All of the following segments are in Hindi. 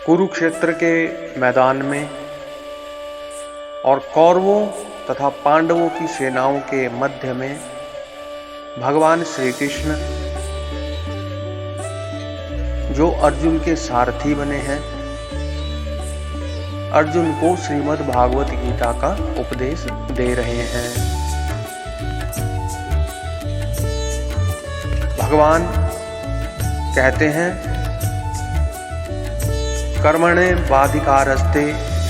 कुरुक्षेत्र के मैदान में और कौरवों तथा पांडवों की सेनाओं के मध्य में भगवान श्री कृष्ण जो अर्जुन के सारथी बने हैं, अर्जुन को श्रीमद् भागवत गीता का उपदेश दे रहे हैं। भगवान कहते हैं, कर्मणे बाधिकारस्ते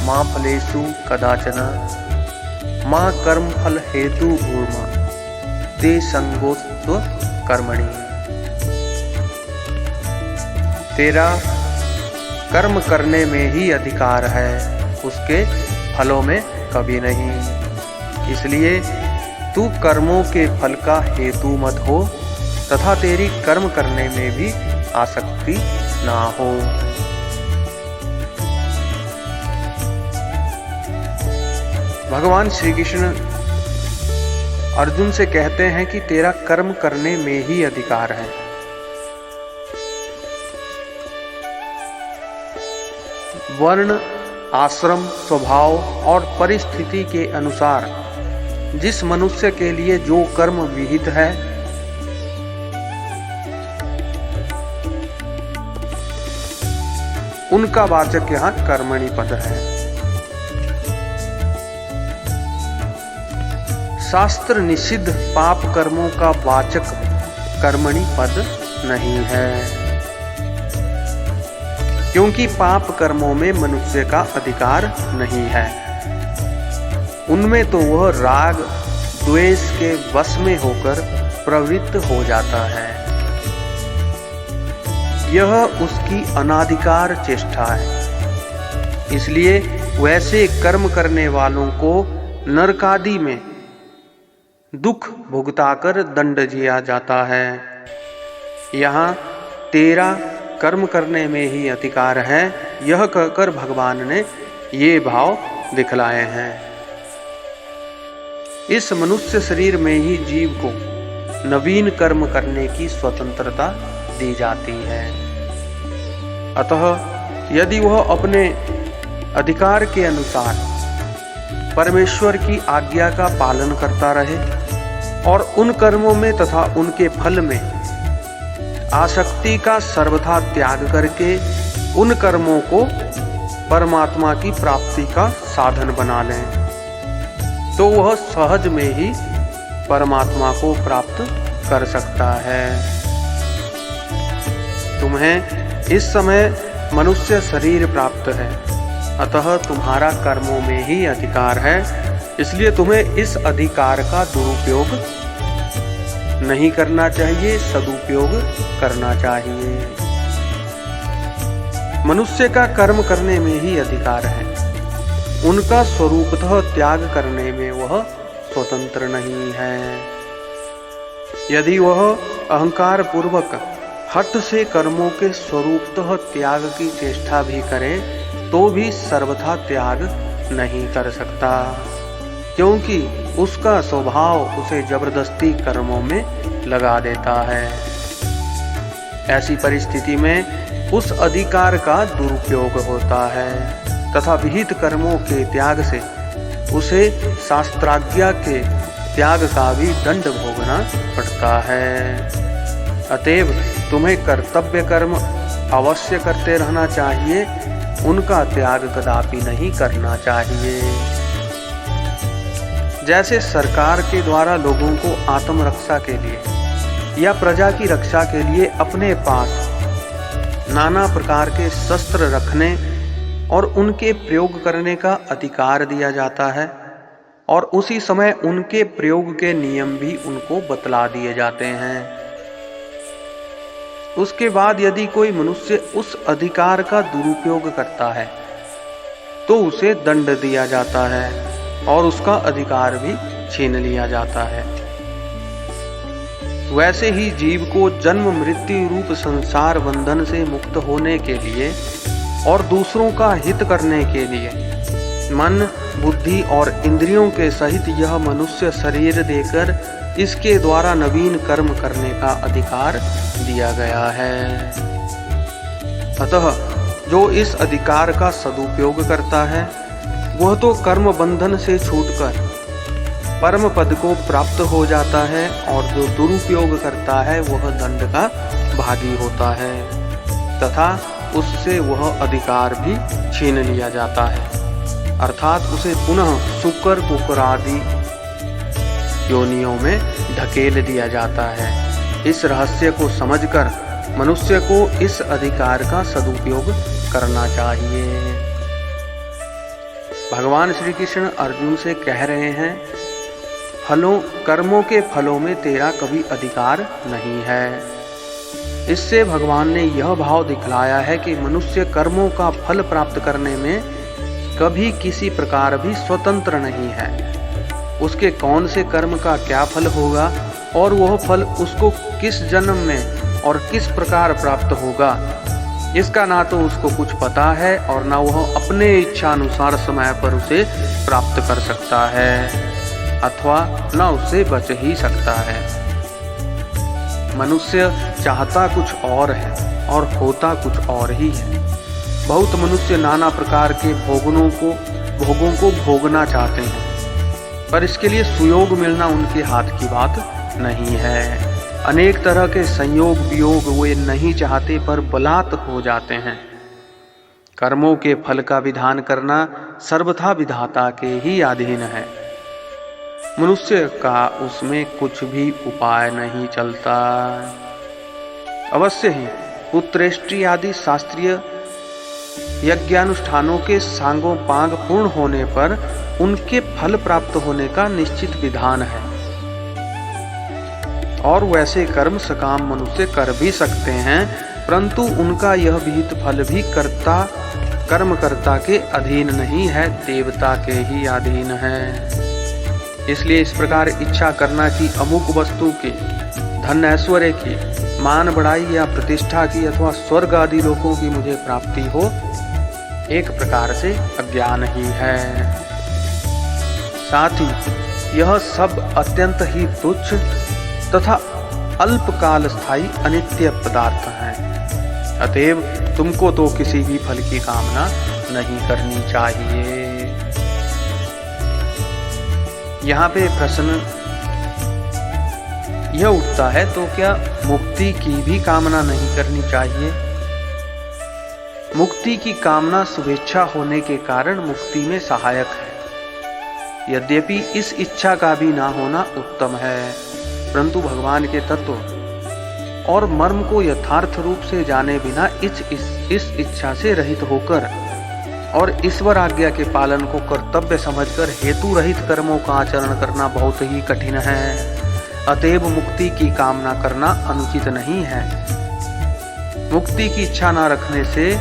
मां फलेषु कदाचन मां कर्म फल हेतु भूर्मा ते संगोस्त्व कर्मणि। तेरा कर्म करने में ही अधिकार है, उसके फलों में कभी नहीं। इसलिए तू कर्मों के फल का हेतु मत हो तथा तेरी कर्म करने में भी आसक्ति ना हो। भगवान श्री कृष्ण अर्जुन से कहते हैं कि तेरा कर्म करने में ही अधिकार है। वर्ण, आश्रम, स्वभाव और परिस्थिति के अनुसार जिस मनुष्य के लिए जो कर्म विहित है, उनका वाचक यहाँ कर्मणि पद है। शास्त्र निषिद्ध पाप कर्मों का वाचक कर्मणि पद नहीं है, क्योंकि पाप कर्मों में मनुष्य का अधिकार नहीं है। उनमें तो वह राग द्वेष के वश में होकर प्रवृत्त हो जाता है। यह उसकी अनाधिकार चेष्टा है। इसलिए वैसे कर्म करने वालों को नरकादि में दुख भुगताकर दंड दिया जाता है। यहाँ तेरा कर्म करने में ही अधिकार है, यह कहकर भगवान ने ये भाव दिखलाए हैं। इस मनुष्य शरीर में ही जीव को नवीन कर्म करने की स्वतंत्रता दी जाती है। अतः यदि वह अपने अधिकार के अनुसार परमेश्वर की आज्ञा का पालन करता रहे और उन कर्मों में तथा उनके फल में आसक्ति का सर्वथा त्याग करके उन कर्मों को परमात्मा की प्राप्ति का साधन बना लें, तो वह सहज में ही परमात्मा को प्राप्त कर सकता है। तुम्हें इस समय मनुष्य शरीर प्राप्त है, अतः तुम्हारा कर्मों में ही अधिकार है। इसलिए तुम्हें इस अधिकार का दुरुपयोग नहीं करना चाहिए, सदुपयोग करना चाहिए। मनुष्य का कर्म करने में ही अधिकार है, उनका स्वरूपतः त्याग करने में वह स्वतंत्र नहीं है। यदि वह अहंकार पूर्वक हठ से कर्मों के स्वरूपतः त्याग की चेष्टा भी करे तो भी सर्वथा त्याग नहीं कर सकता, क्योंकि उसका स्वभाव उसे जबरदस्ती कर्मों में लगा देता है। ऐसी परिस्थिति में उस अधिकार का दुरुपयोग होता है तथा विहित कर्मों के त्याग से उसे शास्त्राज्ञा के त्याग का भी दंड भोगना पड़ता है। अतएव तुम्हें कर्तव्य कर्म अवश्य करते रहना चाहिए, उनका त्याग कदापि नहीं करना चाहिए। जैसे सरकार के द्वारा लोगों को आत्मरक्षा के लिए या प्रजा की रक्षा के लिए अपने पास नाना प्रकार के शस्त्र रखने और उनके प्रयोग करने का अधिकार दिया जाता है, और उसी समय उनके प्रयोग के नियम भी उनको बतला दिए जाते हैं। उसके बाद यदि कोई मनुष्य उस अधिकार का दुरुपयोग करता है तो उसे दंड दिया जाता है और उसका अधिकार भी छीन लिया जाता है। वैसे ही जीव को जन्म मृत्यु रूप संसार बंधन से मुक्त होने के लिए और दूसरों का हित करने के लिए मन, बुद्धि और इंद्रियों के सहित यह मनुष्य शरीर देकर इसके द्वारा नवीन कर्म करने का अधिकार दिया गया है। अतः जो इस अधिकार का सदुपयोग करता है वह तो कर्म बंधन से छूटकर परम पद को प्राप्त हो जाता है, और जो दुरुपयोग करता है वह दंड का भागी होता है तथा उससे वह अधिकार भी छीन लिया जाता है, अर्थात उसे पुनः शुकर कुकर आदि योनियों में ढकेल दिया जाता है। इस रहस्य को समझकर मनुष्य को इस अधिकार का सदुपयोग करना चाहिए। भगवान श्री कृष्ण अर्जुन से कह रहे हैं, कर्मों के फलों में तेरा कभी अधिकार नहीं है। इससे भगवान ने यह भाव दिखलाया है कि मनुष्य कर्मों का फल प्राप्त करने में कभी किसी प्रकार भी स्वतंत्र नहीं है। उसके कौन से कर्म का क्या फल होगा और वह फल उसको किस जन्म में और किस प्रकार प्राप्त होगा, इसका ना तो उसको कुछ पता है और ना वह अपने इच्छानुसार समय पर उसे प्राप्त कर सकता है अथवा न उससे बच ही सकता है। मनुष्य चाहता कुछ और है और होता कुछ और ही है। बहुत मनुष्य नाना प्रकार के भोगों को भोगना चाहते हैं, पर इसके लिए सुयोग मिलना उनके हाथ की बात नहीं है। अनेक तरह के संयोग वियोग वे नहीं चाहते पर बलात् हो जाते हैं। कर्मों के फल का विधान करना सर्वथा विधाता के ही अधीन है। मनुष्य का उसमें कुछ भी उपाय नहीं चलता। अवश्य ही पुत्रेष्टि आदि शास्त्रीय यज्ञानुष्ठानों के सांगों पांग पूर्ण होने पर उनके फल प्राप्त होने का निश्चित विधान है, और वैसे कर्म सकाम मनुष्य कर भी सकते हैं, परंतु उनका यह विहित फल भी कर्मकर्ता के अधीन नहीं है, देवता के ही अधीन है। इसलिए इस प्रकार इच्छा करना कि अमुक वस्तु की, धन ऐश्वर्य की, मान बढ़ाई या प्रतिष्ठा की अथवा स्वर्ग आदि लोकों की मुझे प्राप्ति हो, एक प्रकार से अज्ञान ही है। साथ ही यह सब अत्यंत ही तुच्छ तथा अल्पकाल स्थायी अनित्य पदार्थ हैं। अतएव तुमको तो किसी भी फल की कामना नहीं करनी चाहिए। यहाँ पे प्रश्न यह उठता है, तो क्या मुक्ति की भी कामना नहीं करनी चाहिए? मुक्ति की कामना शुभेच्छा होने के कारण मुक्ति में सहायक है। यद्यपि इस इच्छा का भी ना होना उत्तम है, परंतु भगवान के तत्व और मर्म को यथार्थ रूप से जाने बिना इस इच्छा से रहित होकर और ईश्वर आज्ञा के पालन को कर्तव्य समझकर हेतु रहित कर्मों का आचरण करना बहुत ही कठिन है। अतएव मुक्ति की कामना करना अनुचित नहीं है। मुक्ति की इच्छा न रखने से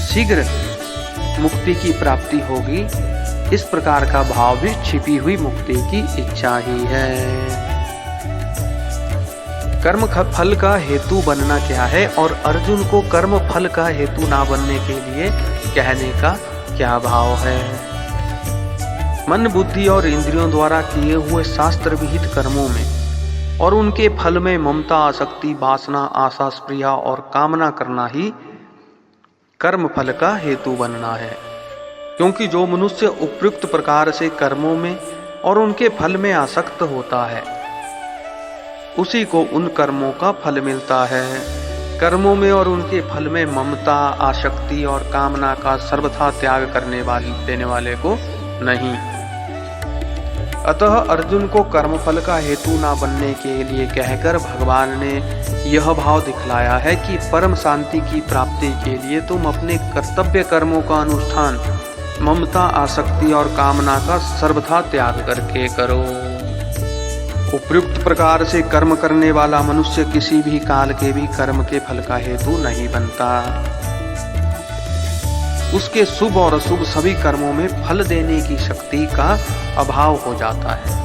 शीघ्र मुक्ति की प्राप्ति होगी, इस प्रकार का भाव भी छिपी हुई मुक्ति की इच्छा ही है। कर्म फल का हेतु बनना क्या है और अर्जुन को कर्म फल का हेतु ना बनने के लिए कहने का क्या भाव है? मन बुद्धि और इंद्रियों द्वारा किए हुए शास्त्र विहित कर्मों में और उनके फल में ममता, आसक्ति, वासना, आशा, स्पृहा और कामना करना ही कर्म फल का हेतु बनना है। क्योंकि जो मनुष्य उपयुक्त प्रकार से कर्मों में और उनके फल में आसक्त होता है, उसी को उन कर्मों का फल मिलता है। कर्मों में और उनके फल में ममता, आसक्ति और कामना का सर्वथा त्याग देने वाले को नहीं। अतः अर्जुन को कर्मफल का हेतु ना बनने के लिए कहकर भगवान ने यह भाव दिखलाया है कि परम शांति की प्राप्ति के लिए तुम अपने कर्तव्य कर्मों का अनुष्ठान ममता, आसक्ति और कामना का सर्वथा त्याग करके करो। उपयुक्त प्रकार से कर्म करने वाला मनुष्य किसी भी काल के भी कर्म के फल का हेतु नहीं बनता। उसके शुभ और अशुभ सभी कर्मों में फल देने की शक्ति का अभाव हो जाता है।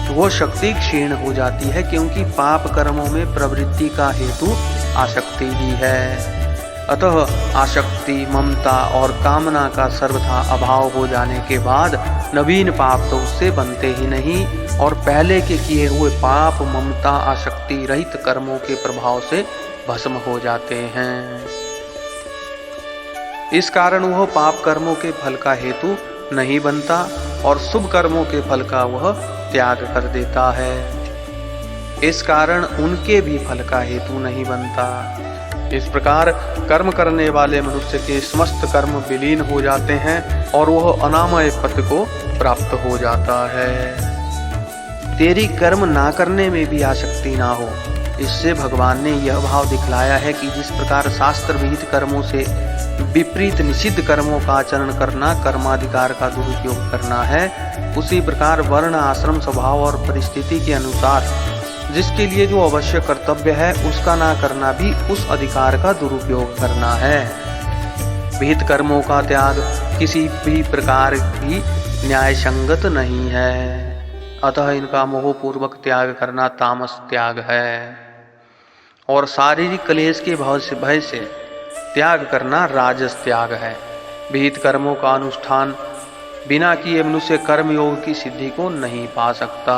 वह शक्ति क्षीण हो जाती है, क्योंकि पाप कर्मों में प्रवृत्ति का हेतु आसक्ति ही है। अतः आसक्ति, ममता और कामना का सर्वथा अभाव हो जाने के बाद नवीन पाप तो उससे बनते ही नहीं और पहले के किए हुए पाप, ममता, आसक्ति रहित कर्मों के प्रभाव से भस्म हो जाते हैं। इस कारण वह पाप कर्मों के फल का हेतु नहीं बनता और शुभ कर्मों के फल का वह त्याग कर देता है। इस कारण उनके भी फल का हेतु नहीं बनता। इस प्रकार कर्म करने वाले मनुष्य के समस्त कर्म विलीन हो जाते हैं और वह अनामय पद को प्राप्त हो जाता है। तेरी कर्म ना करने में भी आसक्ति ना हो, इससे भगवान ने यह भाव दिखलाया है कि जिस प्रकार शास्त्र विहित कर्मों से विपरीत निषिद्ध कर्मों का आचरण करना कर्माधिकार का दुरुपयोग करना है, उसी प्रकार वर्ण आश्रम स्वभाव और परिस्थिति के अनुसार जिसके लिए जो अवश्य कर्तव्य है उसका ना करना भी उस अधिकार का दुरुपयोग करना है। विहित कर्मों का त्याग किसी भी प्रकार की न्याय संगत नहीं है, अतः इनका मोहपूर्वक त्याग करना तामस त्याग है। और शारीरिक क्लेश के भय से त्याग करना राजस त्याग है। विहित कर्मों का अनुष्ठान बिना किए मनुष्य कर्मयोग की सिद्धि को नहीं पा सकता।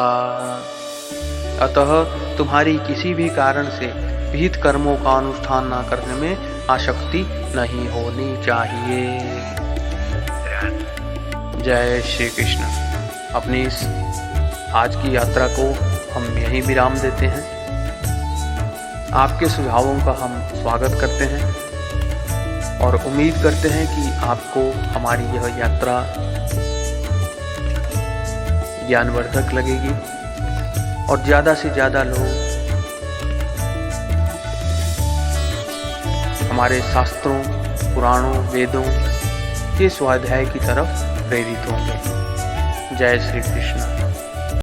अतः तुम्हारी किसी भी कारण से विहित कर्मों का अनुष्ठान न करने में आसक्ति नहीं होनी चाहिए। जय श्री कृष्ण। अपनी इस आज की यात्रा को हम यहीं विराम देते हैं। आपके सुझावों का हम स्वागत करते हैं और उम्मीद करते हैं कि आपको हमारी यह यात्रा ज्ञानवर्धक लगेगी और ज़्यादा से ज़्यादा लोग हमारे शास्त्रों, पुराणों, वेदों के स्वाध्याय की तरफ प्रेरित होंगे। जय श्री कृष्ण।